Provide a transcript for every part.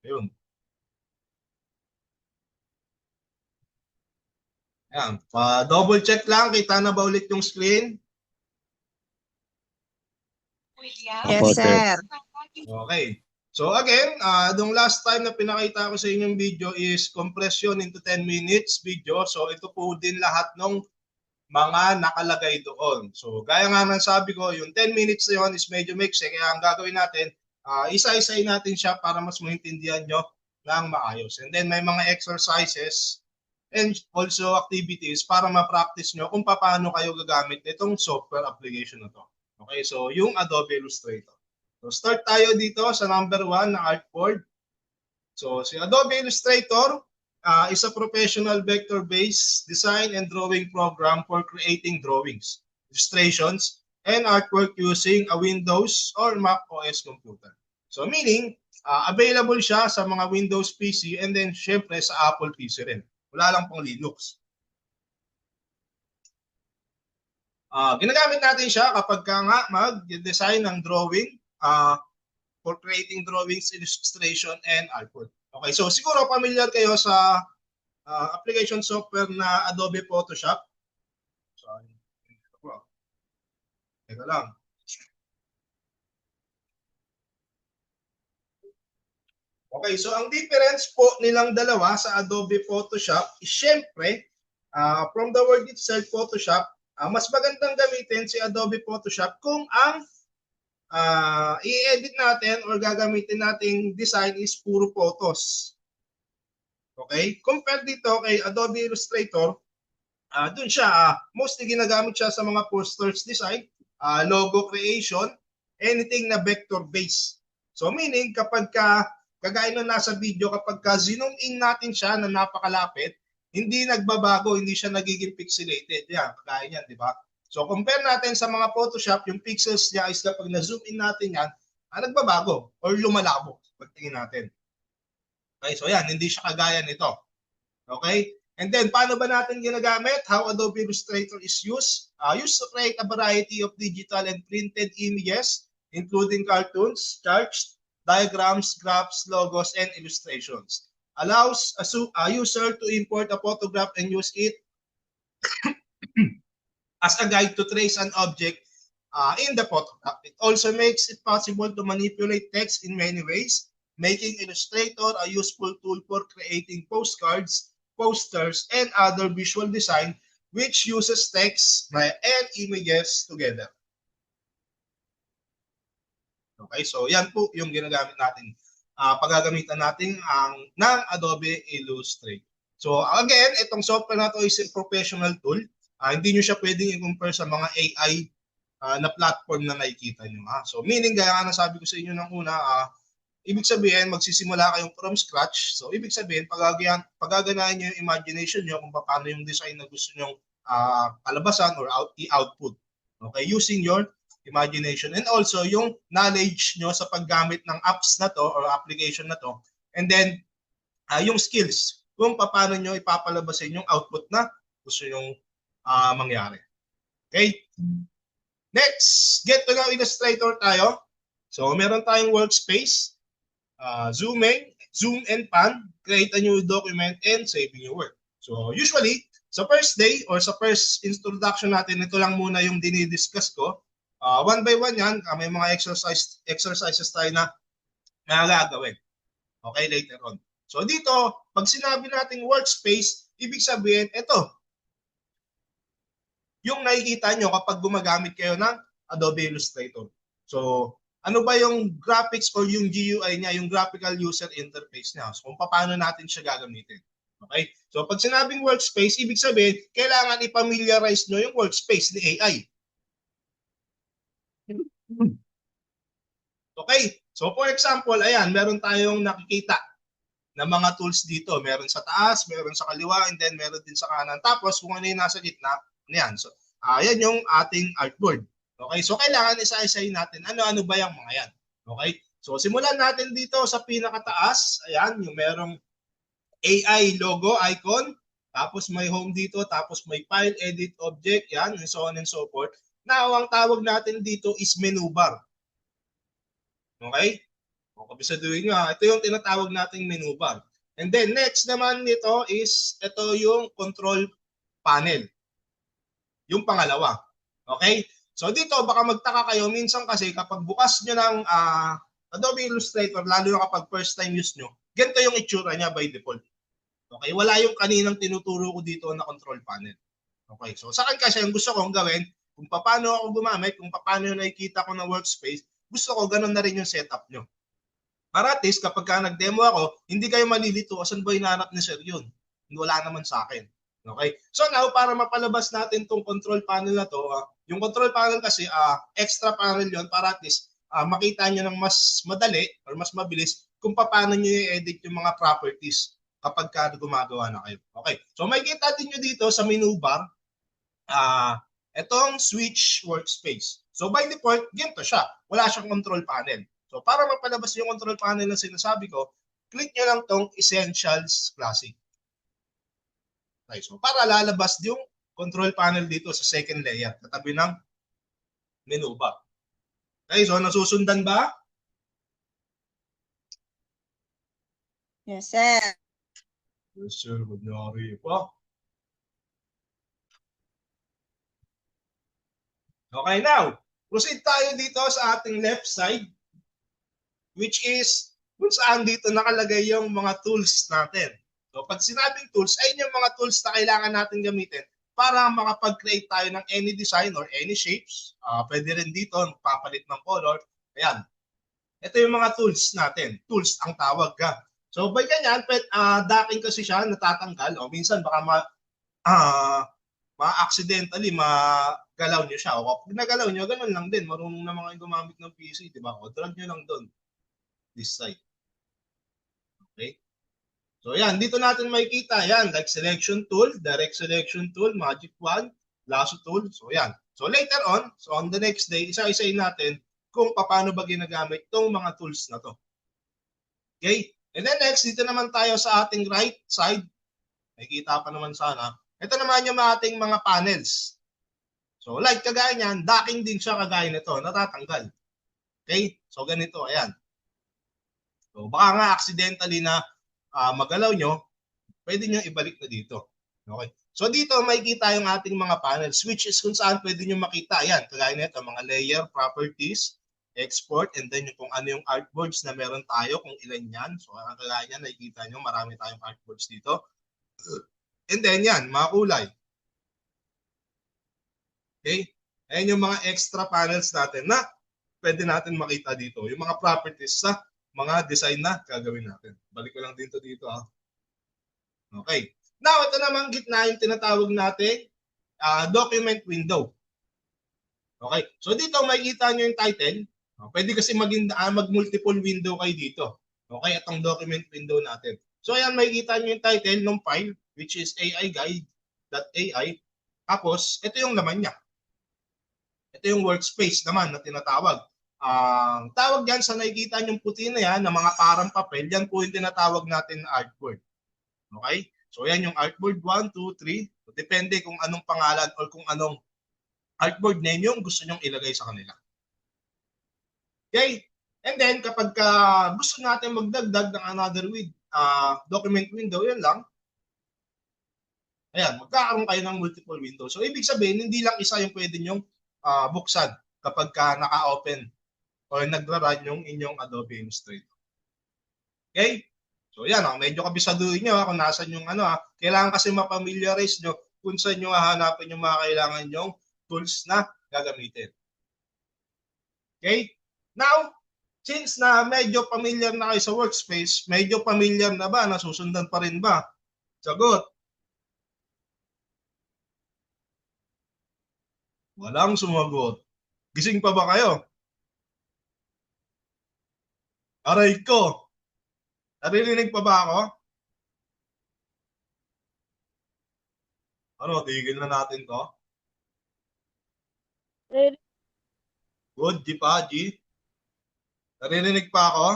Ayun. Ayan. Pa-double check lang. Kita na ba ulit yung screen? Opo, Yes, sir. sir. Okay. So again, nung last time na pinakita ko sa inyong video is compression into 10 minutes video. So ito po din lahat ng mga nakalagay doon. So gaya nga ng sabi ko, yung 10 minutes na yun is medyo mixed. Kaya ang gagawin natin, isa-isayin natin siya para mas maintindihan nyo ng maayos. And then may mga exercises and also activities para ma-practice nyo kung paano kayo gagamit itong software application na to. Okay, so yung Adobe Illustrator. So start tayo dito sa number 1 na artboard. So si Adobe Illustrator is a professional vector-based design and drawing program for creating drawings, illustrations, and artwork using a Windows or Mac OS computer. So meaning, available siya sa mga Windows PC and then syempre sa Apple PC rin. Wala lang pong Linux. Ginagamit natin siya kapag nga mag-design ng drawing for creating drawings, illustration, and artwork. Okay, so siguro familiar kayo sa application software na Adobe Photoshop. So, teka lang. Okay, so ang difference po nilang dalawa sa Adobe Photoshop is syempre, from the word itself, Photoshop, mas magandang gamitin si Adobe Photoshop kung ang i-edit natin or gagamitin nating design is puro photos. Okay? Compared dito kay Adobe Illustrator, dun siya, mostly ginagamit siya sa mga posters design, logo creation, anything na vector-based. So meaning, kapag kagaya nung nasa video, kapag zoom in natin siya na napakalapit, hindi nagbabago, hindi siya nagiging pixelated. Yan, kagaya niyan, di ba? So compare natin sa mga Photoshop, yung pixels niya is kapag na-zoom in natin yan, nagbabago or lumalabo. Pagtingin natin. Okay, so yan, hindi siya kagaya nito. Okay? And then, paano ba natin ginagamit? How Adobe Illustrator is used? Used to create a variety of digital and printed images, including cartoons, charts, diagrams, graphs, logos, and illustrations. Allows a user to import a photograph and use it as a guide to trace an object in the photograph. It also makes it possible to manipulate text in many ways, making Illustrator a useful tool for creating postcards, posters, and other visual design which uses text and images together. Okay, so yan po yung ginagamit natin. Paggagamitan natin ng Adobe Illustrator. So again, itong software na to is a professional tool. Hindi nyo siya pwedeng i-compare sa mga AI na platform na nakikita nyo. So meaning, gaya nga nasabi ko sa inyo ng una, ibig sabihin, magsisimula kayong from scratch. So ibig sabihin, pagaganahin nyo yung imagination nyo kung paano yung design na gusto nyo kalabasan or i-output. Okay, using your imagination and also yung knowledge nyo sa paggamit ng apps na to or application na to. And then, yung skills kung paano nyo ipapalabasin yung output na gusto nyo mangyari. Okay? Next, get to know Illustrator tayo. So, meron tayong workspace, zoom and pan, create a new document, and saving your work. So, usually, sa first day or sa first introduction natin, ito lang muna yung dinidiscuss ko. One by one yan, may mga exercises tayo na gagawin. Okay, later on. So, dito, pag sinabi nating workspace, ibig sabihin, ito, yung nakikita nyo kapag gumagamit kayo ng Adobe Illustrator. So, ano ba yung graphics or yung GUI niya, yung graphical user interface niya. So, kung paano natin siya gagamitin. Okay? So, pag sinabing workspace, ibig sabihin, kailangan i-familiarize nyo yung workspace ni AI. Okay? So, for example, ayan, meron tayong nakikita na mga tools dito. Meron sa taas, meron sa kaliwa, and then meron din sa kanan. Tapos, kung ano yung nasa gitna, yan. So, yan yung ating artboard. Okay? So, kailangan isa-isayin natin ano-ano ba yung mga yan. Okay? So, simulan natin dito sa pinakataas. Ayan, yung merong AI logo icon. Tapos may home dito. Tapos may file, edit, object. Yan, and so on and so forth. Now, ang tawag natin dito is menu bar. Okay? O kabisaduhin nyo ha, ito yung tinatawag nating menu bar. And then next naman nito is ito yung control panel. Yung pangalawa. Okay? So dito baka magtaka kayo, minsan kasi kapag bukas nyo ng Adobe Illustrator, lalo na kapag first time use nyo, ganito yung itsura niya by default. Okay? Wala yung kaninang tinuturo ko dito na control panel. Okay? So sa akin kasi yung gusto kong gawin, kung paano ako gumamit, kung paano nakikita ko ng workspace, gusto ko ganun na rin yung setup nyo. Para at least kapag ka nag-demo ako, hindi kayo malilito, asan ba hinahanap ni Sir yun? Wala naman sa akin. Okay? So now, para mapalabas natin tong control panel na to, yung control panel kasi, extra panel yon para at least makita nyo ng mas madali or mas mabilis kung paano nyo i-edit yung mga properties kapag ka gumagawa na kayo. Okay? So makikita din nyo dito sa menu bar, itong switch workspace. So by default, ganito siya. Wala siyang control panel. So para mapalabas yung control panel na sinasabi ko, click nyo lang tong Essentials Classic. Okay, so para lalabas yung control panel dito sa second layer, katabi ng menu bar. Okay, so nasusundan ba? Yes, sir. Yes, sir. Kunyari pa. Okay, now, proceed tayo dito sa ating left side, which is kung saan dito nakalagay yung mga tools natin. So pag sinabing tools, ay yung mga tools na kailangan natin gamitin para makapag-create tayo ng any design or any shapes. Pwede rin dito, papalit ng color. Ayan. Ito yung mga tools natin. Tools ang tawag ka. So by ganyan, docking kasi siya, natatanggal. O minsan baka ma-accidentally, magalaw nyo siya. O pag nagalaw nyo, ganun lang din. Marunong na mga gumamit ng PC, di ba? O drag nyo lang doon. This side. Okay? So yan, dito natin makikita yan, like selection tool, direct selection tool, magic wand, lasso tool. So yan. So later on, so on the next day, isa-isayin natin kung paano ba ginagamit itong mga tools na to. Okay? And then next, dito naman tayo sa ating right side. Makikita pa naman sana. Ito naman yung ating mga panels. So like kagaya niyan, docking din siya kagaya nito, natatanggal. Okay? So ganito, ayan. So baka nga accidentally na magalaw nyo, pwede nyo ibalik na dito. Okay. So dito makikita yung ating mga panels, which is kung saan pwede nyo makita. Ayan, kagaya nito, mga layer, properties, export, and then yung kung ano yung artboards na meron tayo, kung ilan yan. So kagaya niyan, nakikita nyo, marami tayong artboards dito. And then yan, mga kulay. Okay. Ayan yung mga extra panels natin na pwede natin makita dito. Yung mga properties sa mga design na gagawin natin. Balik ko lang dito. Okay. Now, ito naman gitna yung tinatawag natin document window. Okay. So dito makikita nyo yung title. Pwede kasi mag-multiple window kayo dito. Okay, itong document window natin. So ayan, makikita nyo yung title ng file, which is aiguide.ai. Tapos, ito yung laman niya. Ito yung workspace naman na tinatawag. Ang tawag yan sa nakikita nyong puti na yan, na mga parang papel, yan po yung tinatawag natin na artboard. Okay? So yan yung artboard 1, 2, 3. So, depende kung anong pangalan or kung anong artboard name yung gusto nyong ilagay sa kanila. Okay? And then kapag gusto natin magdagdag ng another document window, yan lang. Ayan, magkakaroon kayo ng multiple window. So ibig sabihin, hindi lang isa yung pwede nyong buksan kapag naka-open or nagra-run yung inyong Adobe Illustrator. Okay? So yan, medyo kabisaduhin nyo kung nasan yung kailangan kasi mapamiliarize nyo kung saan nyo hahanapin yung mga kailangan nyong tools na gagamitin. Okay? Now, since na medyo familiar na kayo sa workspace, medyo familiar na ba? Nasusundan pa rin ba? Sagot. Walang sumagot. Gising pa ba kayo? Aray ko. Naririnig pa ba ako? Ano, tigil na natin to? Good, G pa, G. Naririnig pa ako?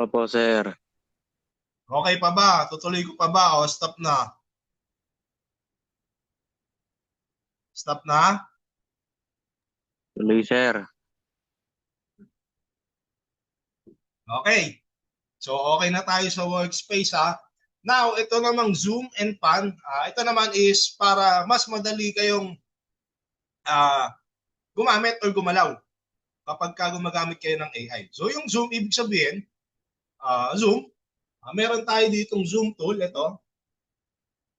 Opo, sir. Okay pa ba? Tutuloy ko pa ba? O stop na? Stop na? Tuloy, sir. Okay. So, okay na tayo sa workspace ha. Now, ito namang zoom and pan. Ito naman is para mas madali kayong gumamit or gumalaw kapag gumagamit kayo ng AI. So, yung zoom, ibig sabihin, zoom, meron tayo ditong zoom tool. Ito.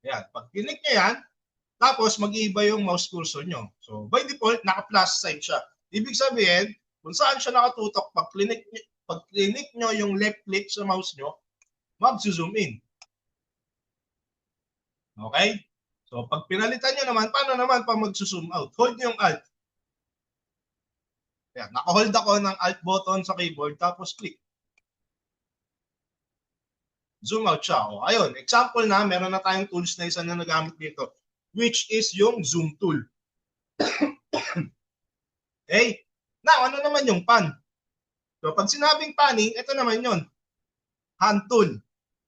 Ayan. Pag click nyo yan, tapos mag-iiba yung mouse cursor nyo. So, by default, naka-plus sign siya. Ibig sabihin, kung saan siya nakatutok, pag click nyo yung left click sa mouse nyo, mag-zoom in. Okay? So, pag pinalitan nyo naman, paano naman pa mag-zoom out? Hold nyo yung Alt. Ayan, naka-hold ako ng Alt button sa keyboard, tapos click. Zoom out siya. O, ayun, example na, meron na tayong tools na isa na nagamit dito, which is yung zoom tool. Okay? Now, ano naman yung pan? So, pag sinabing panning, ito naman yun. Hand tool.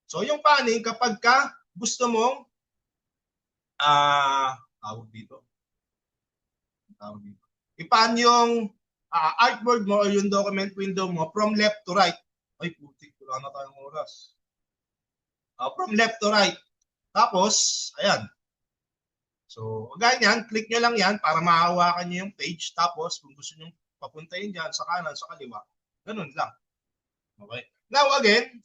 So, yung panning, kapag ka gusto mong tawag dito. I-pan yung artboard mo o yung document window mo from left to right. Ay, putik, wala na tayong oras. From left to right. Tapos, ayan. So, ganyan, click nyo lang yan para mahawakan nyo yung page. Tapos, kung gusto nyo papuntahin dyan sa kanan, sa kaliwa, ganun lang. Okay. Now, again,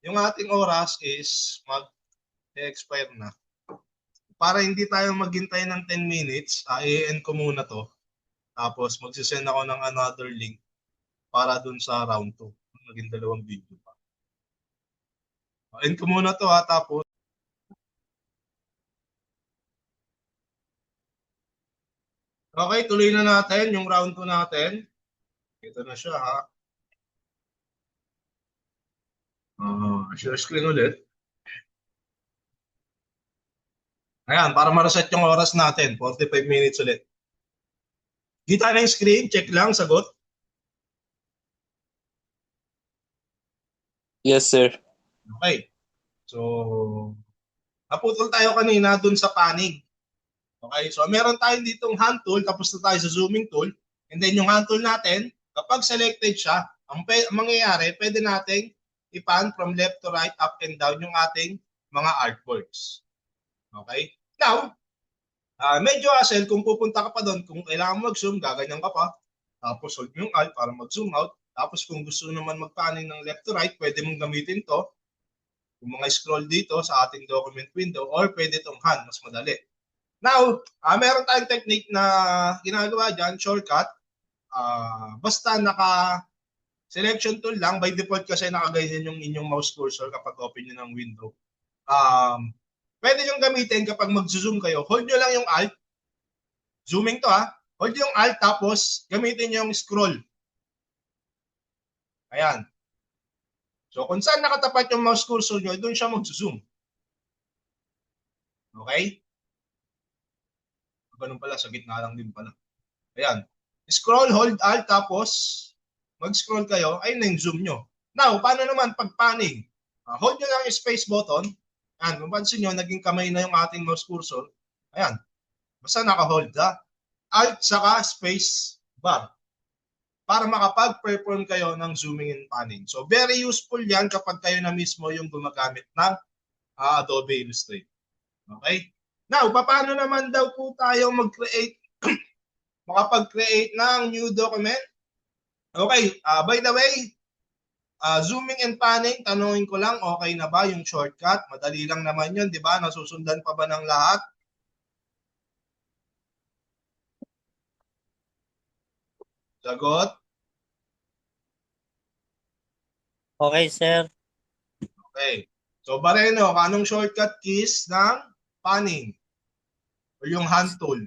yung ating oras is mag-expire na. Para hindi tayo maghintay ng 10 minutes, i-end ko muna to. Tapos, magsisend ako ng another link para dun sa round 2. Naging 2 video pa. End ko muna to tapos okay, tuloy na natin yung round 2 natin. Ito na siya ha. Share screen ulit. Ayan, para ma-reset yung oras natin. 45 minutes ulit. Kita na yung screen. Check lang, sagot. Yes, sir. Okay. So, naputol tayo kanina dun sa panning. Okay, so meron tayong ditong hand tool, tapos na tayo sa zooming tool. And then yung hand tool natin, kapag selected siya, ang mangyayari, pwede nating i-pan from left to right, up and down yung ating mga artboards. Okay? Now, medyo hassle kung pupunta ka pa doon, kung kailangan mag-zoom, gaganyan ka pa. Tapos hold mo yung Alt para mag-zoom out. Tapos kung gusto naman mag-panning ng left to right, pwede mong gamitin to. Yung mga scroll dito sa ating document window, or pwede itong hand, mas madali. Now, meron tayong technique na ginagawa dyan, shortcut. Basta naka-selection tool lang, by default kasi nakaganyan yung inyong mouse cursor kapag open nyo ng window. Pwede nyo gamitin kapag mag-zoom kayo. Hold nyo lang yung Alt. Zooming to Hold yung Alt tapos gamitin nyo yung scroll. Ayan. So kung saan nakatapat yung mouse cursor nyo, doon siya mag-zoom. Okay? Ganun pala, sa gitna lang din pala. Ayan. Scroll, hold Alt tapos mag-scroll kayo, ayun na yung zoom nyo. Now, paano naman pag panning? Hold nyo lang yung space button. Ayan, kung pansin nyo, naging kamay na yung ating mouse cursor. Ayan. Basta naka-hold Alt saka space bar. Para makapag-perform kayo ng zooming and panning. So, very useful yan kapag kayo na mismo yung gumagamit ng Adobe Illustrator. Okay? Now, paano naman daw po tayo mag-create, makapag-create ng new document? Okay, by the way, zooming and panning, tanungin ko lang, okay na ba yung shortcut? Madali lang naman yun, di ba? Nasusundan pa ba ng lahat? Sagot? Okay, sir. Okay. So, Bareno, anong shortcut keys ng panning? O yung hand tool?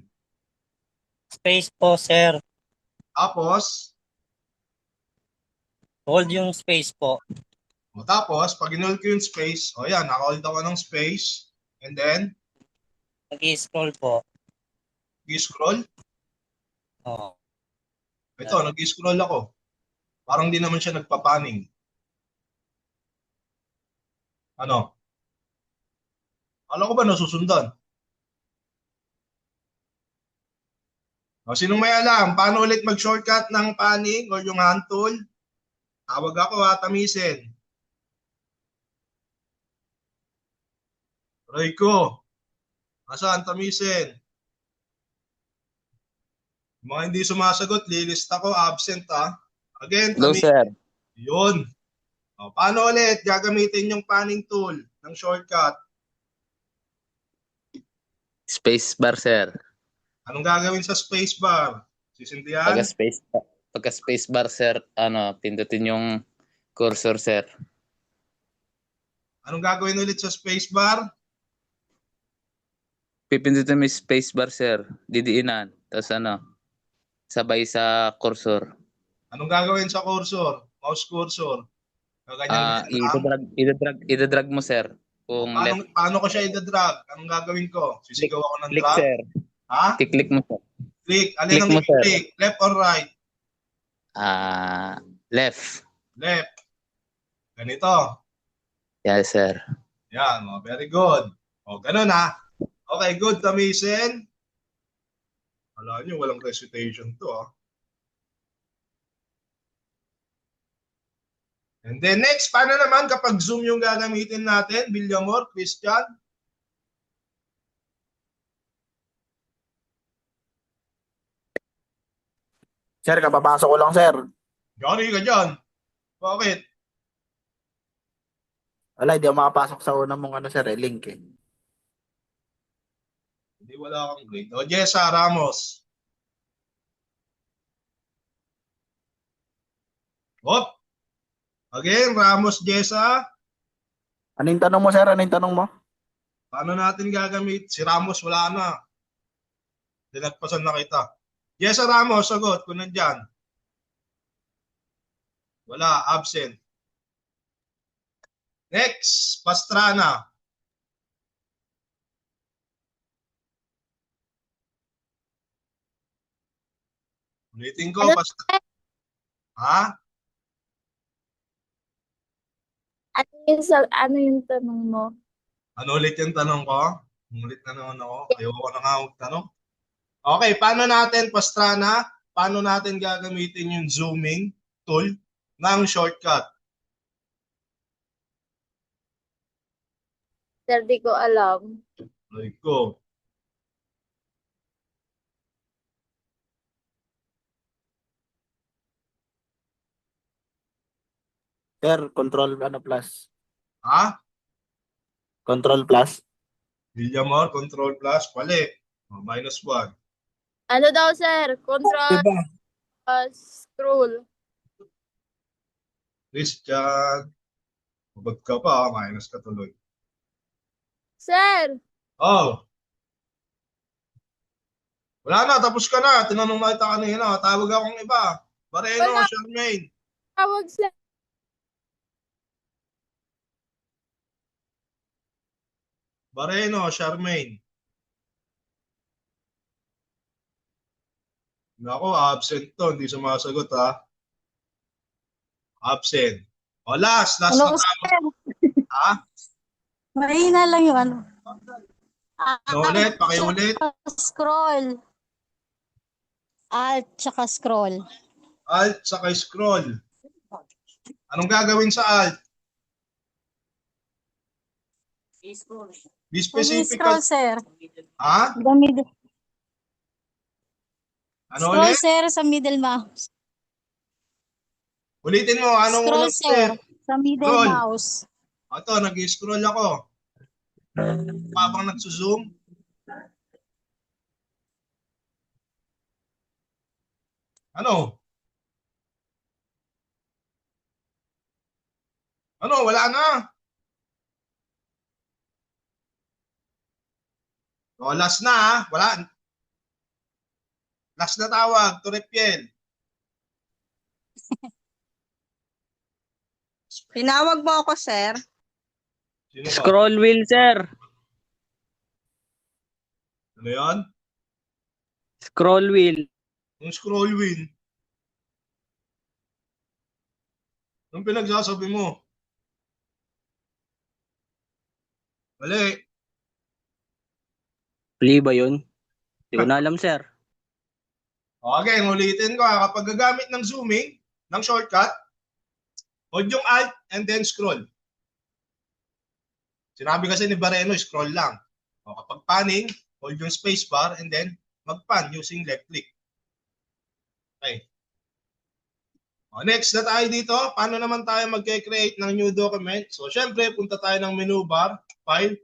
Space po, sir. Tapos, Hold yung space po. tapos, pag in-hold ko yung space, yan, naka-hold ako ng space, and then, Nag-i-scroll po. i-scroll. Oo. Ito, nag-i-scroll ako. Parang di naman siya nagpapaning. Ano? Alam ko ba nasusundan? Sinong may alam? Paano ulit mag-shortcut ng panning o yung hand tool? Tawag ako ha, tamisin. Royco, nasaan tamisin? Mga hindi sumasagot, lilista ko, absent ha. Again, Hello, tamisin. sir. Yun. O, paano ulit gagamitin yung panning tool ng shortcut? Space bar, sir. Anong gagawin sa spacebar? Sisindihan? Pagka space bar, sir, pindutin yung cursor, sir. Anong gagawin ulit sa spacebar? Pipindutin mo yung space bar, sir. Didiinan. Tapos sabay sa cursor. Anong gagawin sa cursor? Mouse cursor. Kaganyan-ganyan lang. Idadrag mo, sir. Kung left, Paano ko siya i-drag? Anong gagawin ko? Sisigaw ako ng click, drag? sir. Ha? Kiklik mo, sir. Click. Alin Click ang mo, sir. i-click? Left or right? Left. Left. Ganito. Yes, sir. Yan. O, very good. O, ganun ha. Okay, good. Tamisin. Alam nyo, walang recitation to ha. And then next, paano naman kapag Zoom yung gagamitin natin? Villamor, Christian? Sir, kapapasok ko lang, sir. Johnny ka dyan. Bakit? Wala, hindi ako makapasok sa unang mong sir, link eh. Hindi, wala kang grade. O, Jessa Ramos. Hop. Again, Ramos, Jessa. Ano yung tanong mo, sir? Ano yung tanong mo? Paano natin gagamit? Si Ramos wala na. Dinagpasan na kita. Jessa Ramos, sagot kung nandyan. Wala, absent. Next, Pastrana. Ulitin ko, Pastrana. Ha? Ano yung tanong mo? Ano ulit yung tanong ko? Ulit na naman ako. Ayoko na nga magtanong. Okay, paano natin, Pastrana, paano natin gagamitin yung zooming tool ng shortcut? Sir, di ko alam. Like ko. Sir, control plus. Ha? Control plus. Villamor, control plus, pali. Oh, -1. Ano daw, sir? Control, Diba? scroll. Christian. Babag ka pa, minus ka tuloy. Sir, Oh. Wala na, tapos ka na. Tinanong na kita kanina. Tawag akong iba. Bareno, Wala. Charmaine. tawag sir. Bareno, Charmaine. Nako, absent to. Hindi sumasagot ha. Absent. O, last na Hello, tama. sir. Ha? Mahina lang yung ano. Ano ulit? Pakiulit. Scroll. Alt, tsaka scroll. Alt, saka scroll. Anong gagawin sa alt? Be specific. Scroll, sir. Ha? The middle. Ano Scroll, ulit? sir, sa middle mouse. Ulitin mo. Anong Scroll, unang sir, step? sa middle Scroll. mouse. Ito, nag-scroll ako. Habang nagsuzoom. Ano? Ano? Wala na. O, last na ha. Wala. Last na tawag. Turepiel. Tinawag mo ako, sir. Sino ba? Scroll wheel, sir. Ano yan? Scroll wheel. Yung scroll wheel. Anong pinagsasabi mo? Mali. Play ba yun? Hindi ko na alam, sir. Okay, ulitin ko ha. Kapag gagamit ng zooming, ng shortcut, Hold yung Alt and then scroll. Sinabi kasi ni Bareno, scroll lang. O, kapag panning, hold yung spacebar and then mag-pan using left click. Okay. O, next na tayo dito. Paano naman tayo mag-create ng new document? So, syempre, punta tayo ng menu bar, file,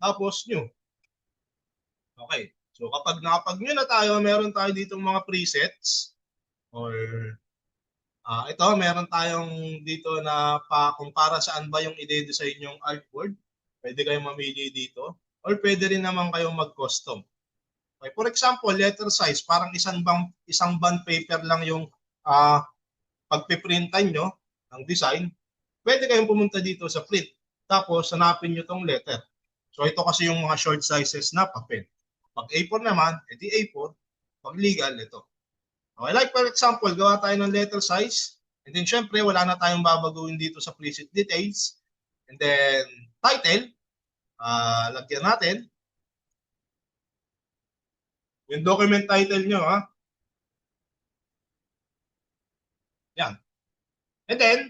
tapos new. Okay. So, kapag nakapag-new na tayo, meron tayo dito mga presets. Or, ito, meron tayong dito na kung para saan ba yung i-design yung artboard. Pwede kayong mamili dito. Or pwede rin naman kayong mag-custom. Okay. For example, letter size, parang isang bond paper lang yung pagpiprintan nyo ng design. Pwede kayong pumunta dito sa print. Tapos, hanapin nyo tong letter. So, ito kasi yung mga short sizes na papel. Pag A4 naman, edi A4. Pag legal, ito. Okay, like for example, gawa tayo ng letter size. And then, syempre, wala na tayong babaguhin dito sa preset details. And then, title. Lagyan natin. Yung document title nyo, ha? Yan. And then,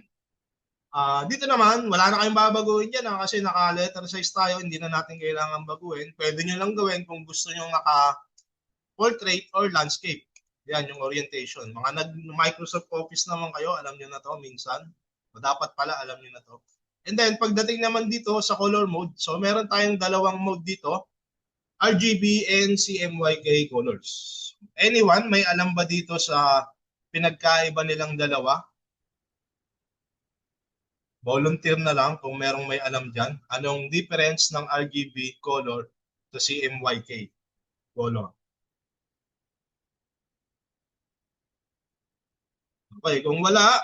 dito naman, wala na kayong babaguhin dyan kasi naka-letter size tayo, hindi na natin kailangan baguhin. Pwede nyo lang gawin kung gusto nyo naka-portrait or landscape. Yan, yung orientation. Mga nag-Microsoft Office naman kayo, alam nyo na to minsan. O dapat pala, alam nyo na to. And then, pagdating naman dito sa color mode, so meron tayong dalawang mode dito, RGB and CMYK colors. Anyone, may alam ba dito sa pinagkaiba nilang dalawa? Volunteer na lang kung merong may alam dyan. Anong difference ng RGB color to CMYK color? Okay, kung wala,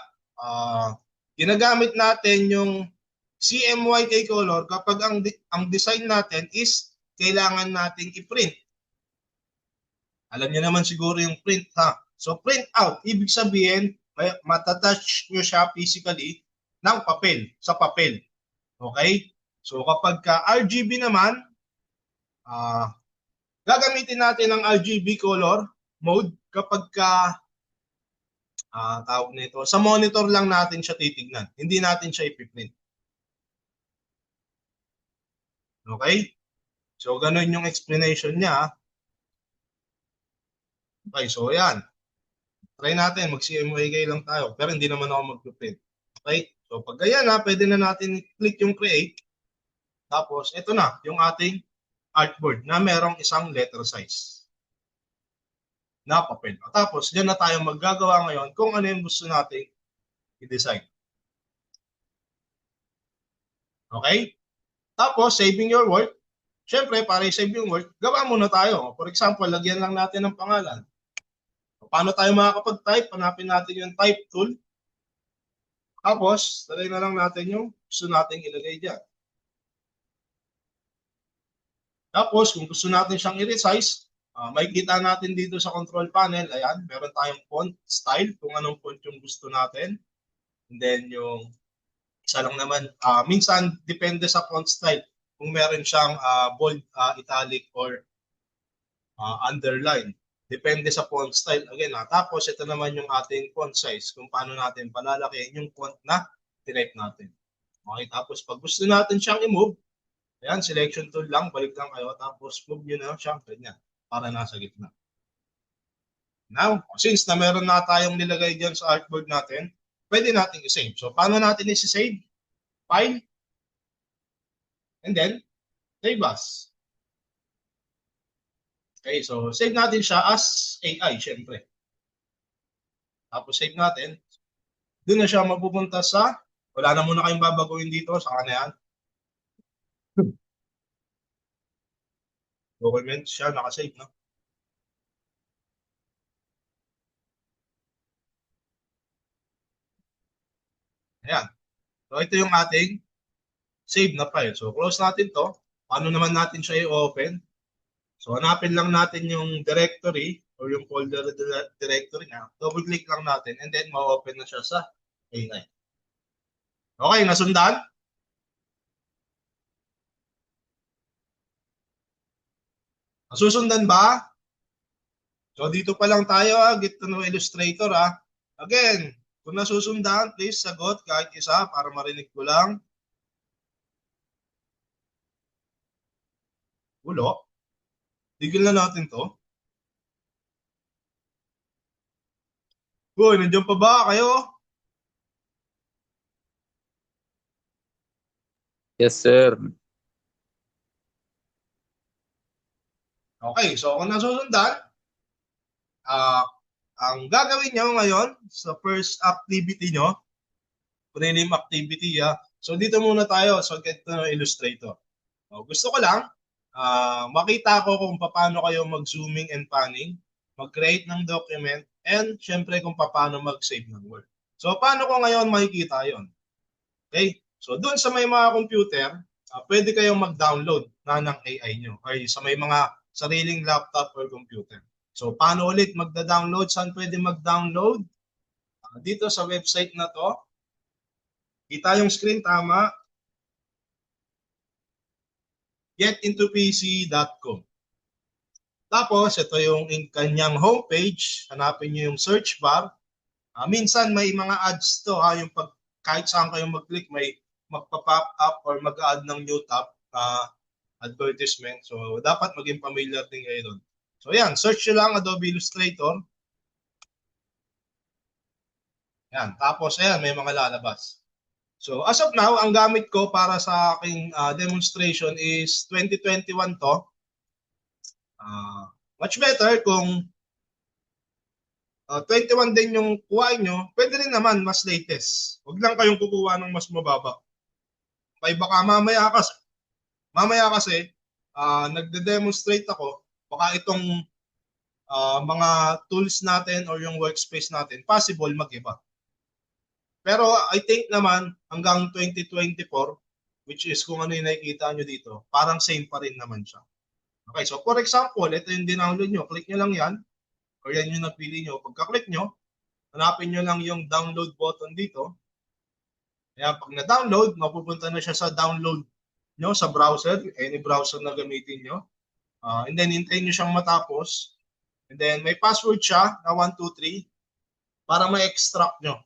ginagamit natin yung CMYK color kapag ang design natin is kailangan nating i-print. Alam niyo naman siguro yung print, ha? So, print out. Ibig sabihin, matatouch nyo siya physically ng papel, sa papel. Okay? So, kapag ka RGB naman, gagamitin natin ang RGB color mode kapag ka, tawag nito, sa monitor lang natin siya titignan. Hindi natin siya ipiprint. Okay? So, ganun yung explanation niya. Okay, so yan. Try natin, mag-CMYK lang tayo. Pero hindi naman ako mag-print. Okay? So, pag ganyan na, pwede na natin click yung create. Tapos, ito na, yung ating artboard na merong isang letter size na papel. Tapos, dyan na tayo maggagawa ngayon kung ano yung gusto nating i-design. Okay? Tapos, saving your work. Siyempre, para i-save yung work, gawa muna tayo. For example, lagyan lang natin ng pangalan. Paano tayo makakapag-type? Hanapin natin yung type tool. Tapos, talay na lang natin yung gusto natin ilagay dyan. Tapos, kung gusto natin siyang i-resize, makikita natin dito sa control panel, ayan, meron tayong font style, kung anong font yung gusto natin. And then, yung isa lang naman, minsan, depende sa font style. Kung meron siyang bold, italic, or underline. Depende sa font style. Again, tapos ito naman yung ating font size. Kung paano natin palalakihin yung font na type natin. Okay, tapos pag gusto natin siyang i-move, ayan, selection tool lang, balik lang kayo, tapos move nyo na siya, ganyan, para nasa gitna. Now, since na meron na tayong nilagay dyan sa artboard natin, pwede natin i-save. So, paano natin i-save? File, and then, save as. Okay, so save natin siya as AI, syempre. Tapos save natin. Doon na siya mapupunta sa, wala na muna kayong babaguhin dito, saka na yan. Document siya, nakasave, no? Ayan. So ito yung ating save na file. So close natin to. Paano naman natin siya i-open? So hanapin lang natin yung directory or yung folder directory na. Double click lang natin and then ma-open na siya sa AI. Okay, nasundan? Nasusundan ba? So dito pa lang tayo, get to know Illustrator. Again, Kung nasusundan, please sagot kahit isa para marinig ko lang. Ulo. Tigil na natin to. Uy, nandiyan pa ba kayo? Yes, sir. Okay, so kung nasusundan, ang gagawin nyo ngayon sa first activity nyo, prelim activity, so dito muna tayo sa Get to Know Illustrator. Gusto ko lang, makita ko kung paano kayo mag-zooming and panning, mag-create ng document, and syempre kung paano mag-save ng Word. So paano ko ngayon makikita yon? Okay, so doon sa may mga computer, pwede kayong mag-download na ng AI nyo, or sa may mga sariling laptop or computer. So, paano ulit magda-download? Saan pwede mag-download? Dito sa website na to. Kita yung screen, tama? getintopc.com. Tapos, ito yung kanyang homepage. Hanapin nyo yung search bar. Minsan, may mga ads to. Yung kahit saan kayo mag-click, may magpa-pop up or mag-add ng new tab advertisement. So, dapat maging familiar din kayo doon. So yan, search nyo lang Adobe Illustrator. Yan, tapos ayan, may mga lalabas. So as of now, ang gamit ko para sa aking demonstration is 2021 to. Much better kung 21 din yung kuhain nyo, pwede rin naman mas latest. Huwag lang kayong kukuha ng mas mababa. Okay, baka mamaya kasi nagde-demonstrate ako, baka itong mga tools natin or yung workspace natin, possible mag-iba. Pero I think naman hanggang 2024, which is kung ano yung nakikita nyo dito, parang same pa rin naman siya. Okay, so for example, ito yung dinownload nyo. Click nyo lang yan, or yan yung napili nyo. Pagka-click nyo, hanapin nyo lang yung download button dito. Kaya pag na-download, mapupunta na siya sa download nyo sa browser, any browser na gamitin nyo. And then hintayin nyo siyang matapos. And then may password siya na 123 para ma-extract nyo.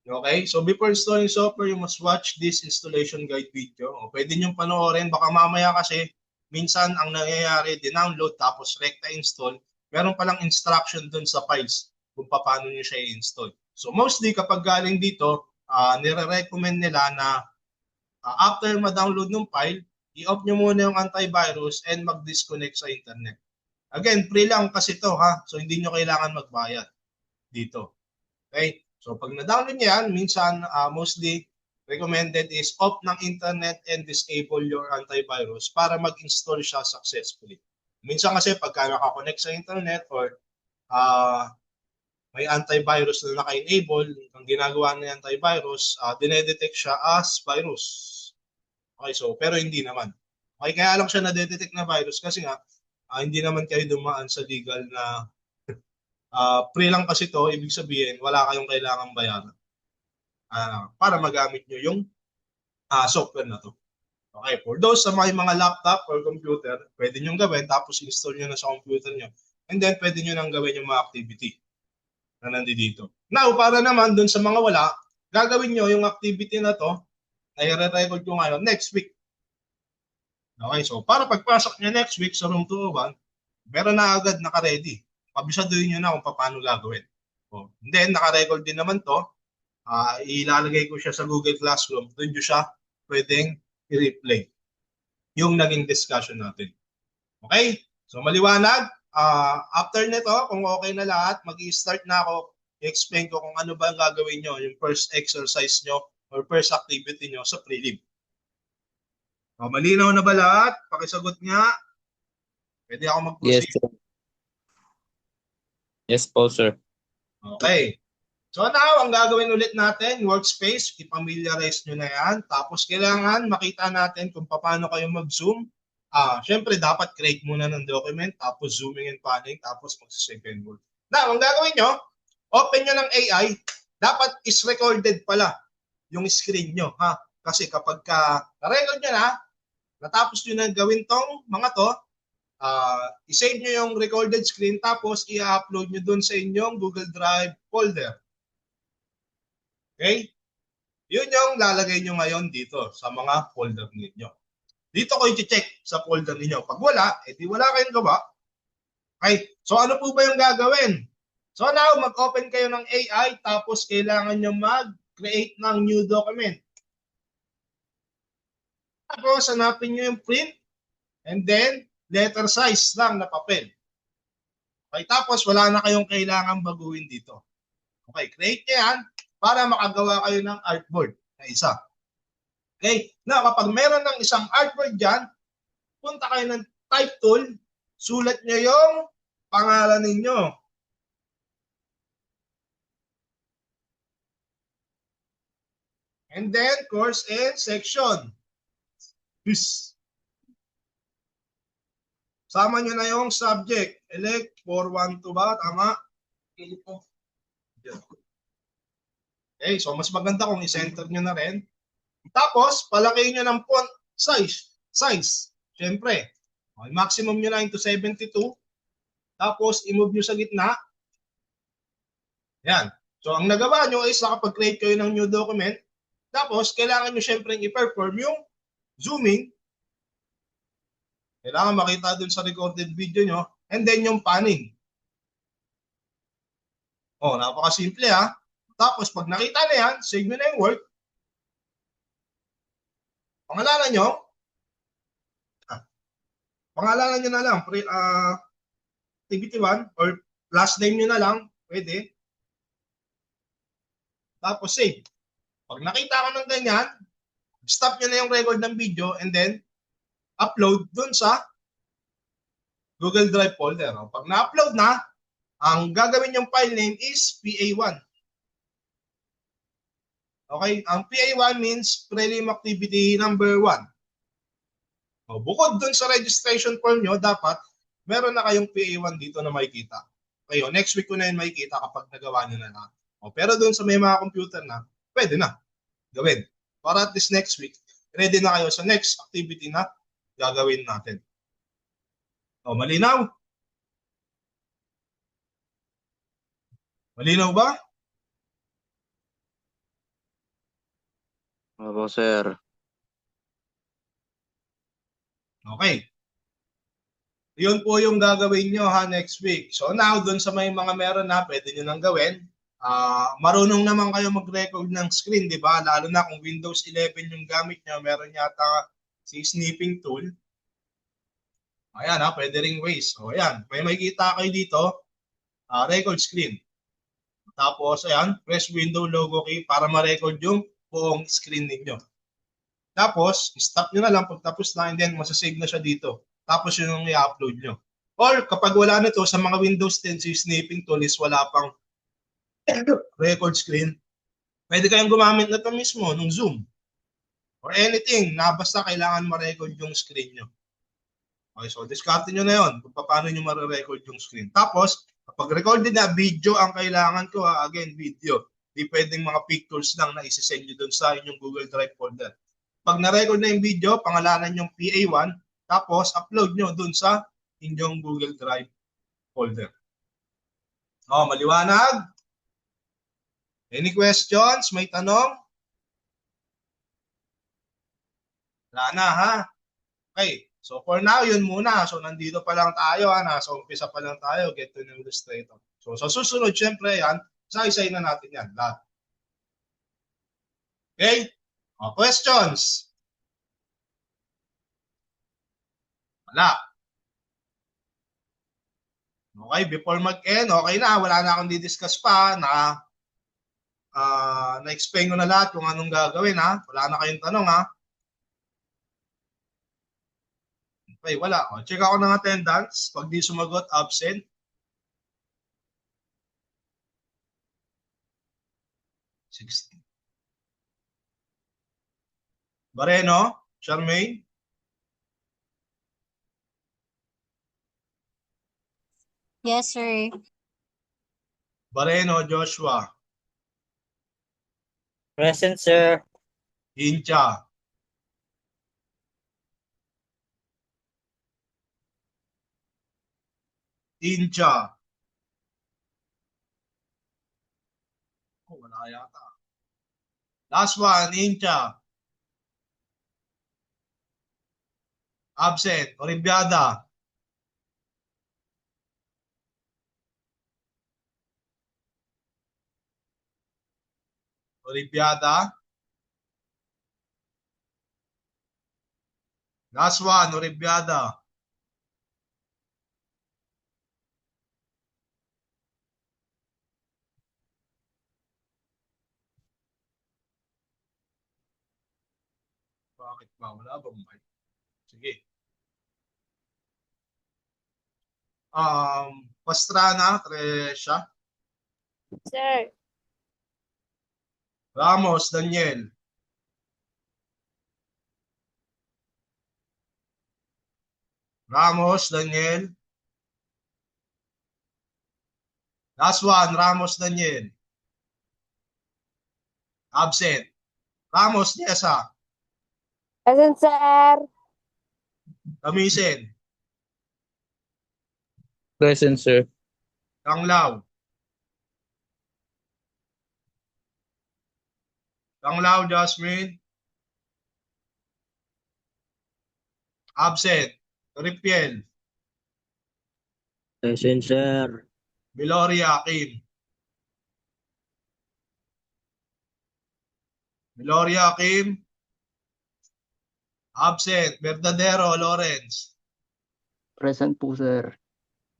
Okay? So before installing software, you must watch this installation guide video. Pwede nyo panoorin. Baka mamaya kasi minsan ang nangyayari, dinownload tapos rekta install. Meron palang instruction dun sa files kung paano nyo siya i-install. So mostly kapag galing dito, nire-recommend nila na after ma-download ng file, i-off nyo muna yung antivirus and mag-disconnect sa internet. Again, free lang kasi to ha. So hindi nyo kailangan magbayad dito. Okay? So pag na-download nyo yan, minsan mostly recommended is off ng internet and disable your antivirus para mag-install siya successfully. Minsan kasi pagka nakakonect sa internet or may antivirus na naka-enable, ang ginagawa ng antivirus, dinedetect siya as virus. Okay, so pero hindi naman. Okay, kaya lang siya na-detect na virus kasi nga hindi naman kayo dumaan sa legal na free lang kasi to, ibig sabihin wala kayong kailangang bayaran para magamit nyo yung software na to. Okay, for those sa may mga laptop or computer, pwede nyo gawin tapos install nyo na sa computer nyo. And then pwede nyo nang gawin yung mga activity na nandito. Now, para naman dun sa mga wala, gagawin nyo yung activity na to na i-record ko ngayon next week. Okay, so para pagpasok nyo next week sa Room 201, meron na agad naka-ready. Pabisaduhin nyo na kung paano gagawin. So, and then, naka-record din naman to. Ilalagay ko siya sa Google Classroom. Doon nyo siya pwedeng i-replay yung naging discussion natin. Okay? So, maliwanag. After nito, kung okay na lahat, mag-i-start na ako. I-explain ko kung ano ba ang gagawin nyo, yung first exercise nyo or first activity nyo sa prelim. Malinaw na ba lahat? Pakisagot nga. Pwede ako mag-proceed. Yes, sir. Yes po, sir. Okay. So now, ang gagawin ulit natin, workspace, i-familiarize nyo na yan. Tapos kailangan makita natin kung paano kayo mag-zoom. Siyempre, dapat create muna ng document, tapos zooming and panning, tapos mag-save and word. Now, ang gagawin nyo, open nyo ng AI, dapat is recorded pala yung screen nyo. Kasi kapag na-record nyo na, natapos nyo na gawin tong mga to, i-save nyo yung recorded screen tapos i-upload nyo dun sa inyong Google Drive folder. Okay? Yun yung lalagay nyo ngayon dito sa mga folder ninyo. Dito ko i-check sa folder ninyo. Pag wala, edi wala kayong gawa. Okay? So ano po ba yung gagawin? So now, mag-open kayo ng AI tapos kailangan nyo mag-create ng new document. Tapos hanapin nyo yung print and then letter size lang na papel. Okay, tapos wala na kayong kailangan baguhin dito. Okay, create nyo yan para makagawa kayo ng artboard na isa. Okay, na kapag meron ng isang artboard dyan, punta kayo ng type tool, sulat nyo yung pangalan ninyo. And then, course and section. Peace. Sama nyo na yung subject. Elect 412 ba? Tama? Okay, so mas maganda kung i-center nyo na rin. Tapos, palakihin nyo ng font size. Siyempre. Okay, maximum nyo na into 72. Tapos, i-move nyo sa gitna. Yan. So, ang nagawa nyo is nakapag-create kayo ng new document. Tapos, kailangan nyo siyempre i-perform yung zooming. Kailangan makita dun sa recorded video nyo. And then yung panning. Oh, napakasimple ha. Tapos, pag nakita na yan, save nyo na yung work. Pangalanan nyo. Pangalanan nyo na lang. Activity 1 or last name nyo na lang. Pwede. Tapos, save. Pag nakita ko ng ganyan, stop nyo na yung record ng video and then upload dun sa Google Drive folder. Pag na-upload na, ang gagawin yung file name is PA1. Okay? Ang PA1 means Prelim Activity Number 1. Bukod dun sa registration form nyo, dapat meron na kayong PA1 dito na makikita. Okay, next week ko na yun makikita kapag nagawa nyo na lahat. Pero dun sa may mga computer na, pwede na gawin. Para at this next week, ready na kayo sa next activity na gagawin natin. Malinaw? Malinaw ba? Opo, sir. Okay. Yun po yung gagawin nyo ha next week. So now, dun sa may mga meron na, pwede nyo nang gawin. Marunong naman kayo mag-record ng screen, di ba? Lalo na kung Windows 11 yung gamit nyo, meron yata si snipping tool. Ayan ha, pwede ring waste. O ayan, may makikita kayo dito, record screen. Tapos ayan, press window logo key para ma-record yung buong screen ninyo. Tapos, stop nyo na lang pagtapos na and then masasave na siya dito. Tapos yun yung i-upload nyo. Or kapag wala na to sa mga Windows 10, si snipping tool is wala pang record screen, pwede kayong gumamit na ito mismo ng Zoom or anything na basta kailangan ma-record yung screen nyo. Okay, so discard nyo na yun kung paano nyo ma-record yung screen. Tapos, kapag recorded na, video ang kailangan ko. Again, video. Di pwedeng mga pictures lang na isi-send nyo dun sa inyong Google Drive folder. Pag na-record na yung video, pangalanan yung PA1, tapos upload nyo dun sa inyong Google Drive folder. Maliwanag? Any questions? May tanong? Wala na ha? Okay. So for now, yun muna. So nandito pa lang tayo. Nasa umpisa pa lang tayo. Get to know Illustrator. So sa susunod, syempre yan, isa-isay na natin yan. Lahat. Okay? Questions? Wala. Okay, before mag-end, okay na. Wala na akong didiscuss pa na na-explain ko na lahat kung anong gagawin ha. Wala na kayong tanong ha. Okay, wala. Check ako ng attendance. Pag di sumagot, absent. Bareno, Charmaine. Yes, sir. Bareno, Joshua. Present, sir. Hincha. Incha. Oh, wala yata. Last one, Incha. Absent. Olimpiada. Olimpiada. Last one, Olimpiada. Bakit ba? Wala bang mic? Sige. Pastrana, Tresha. Sir. Ramos, Daniel. Ramos, Daniel. Last one, Ramos, Daniel. Absent. Ramos, Niesa. Present, sir. Kamisen. Present, sir. Langlao. Langlao, Jasmine. Absent. Ripiel. Present, sir. Miloria, Kim. Miloria, Kim. Absent. Verdadero, Lawrence. Present po, sir.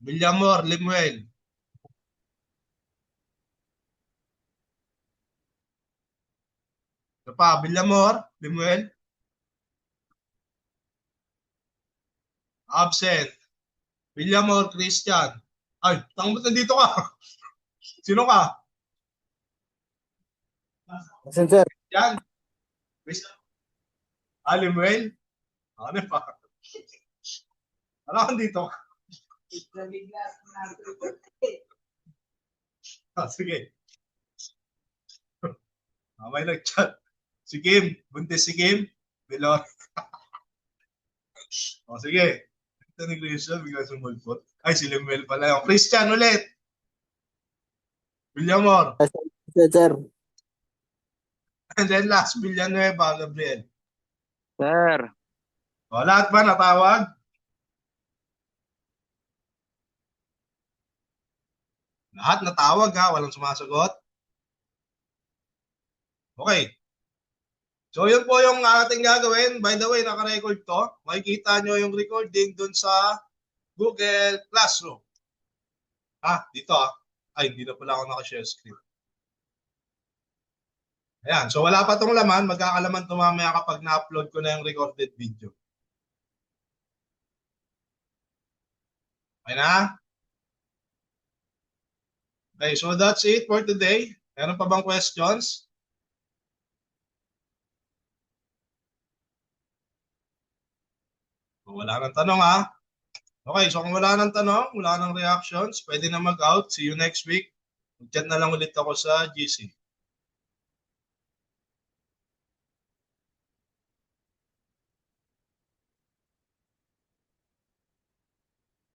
Villamor, Limuel. Ito pa, Villamor, Limuel. Absent. Villamor, Christian. Ay, tanggap nandito ka. Sino ka? Present, sir. Yan. Christian. Limuel. Ano pa? Ano ka dito? Sige. May nag-chat. Si Kim. Buntis si Kim. Bilor. Sige. Ito ni Christian. Bigla sumulpot. Ay, si Limuel pala. Yung Christian ulit. Villamor. Present, sir. And then last, Villanueva, Gabriel. Sir. Lahat ba natawag? Lahat natawag ha, walang sumasagot. Okay. So yun po yung ating gagawin. By the way, naka-record to. Makikita nyo yung recording dun sa Google Classroom. Dito Ay, hindi na pala ako naka-share screen. Ayan, so wala pa tong laman. Magkakalaman to mamaya kapag na-upload ko na yung recorded video. Okay na? Okay, so that's it for today. Meron pa bang questions? Wala nang tanong ha? Okay, so kung wala nang tanong, wala nang reactions, pwede na mag-out. See you next week. Mag-chat na lang ulit ako sa GC.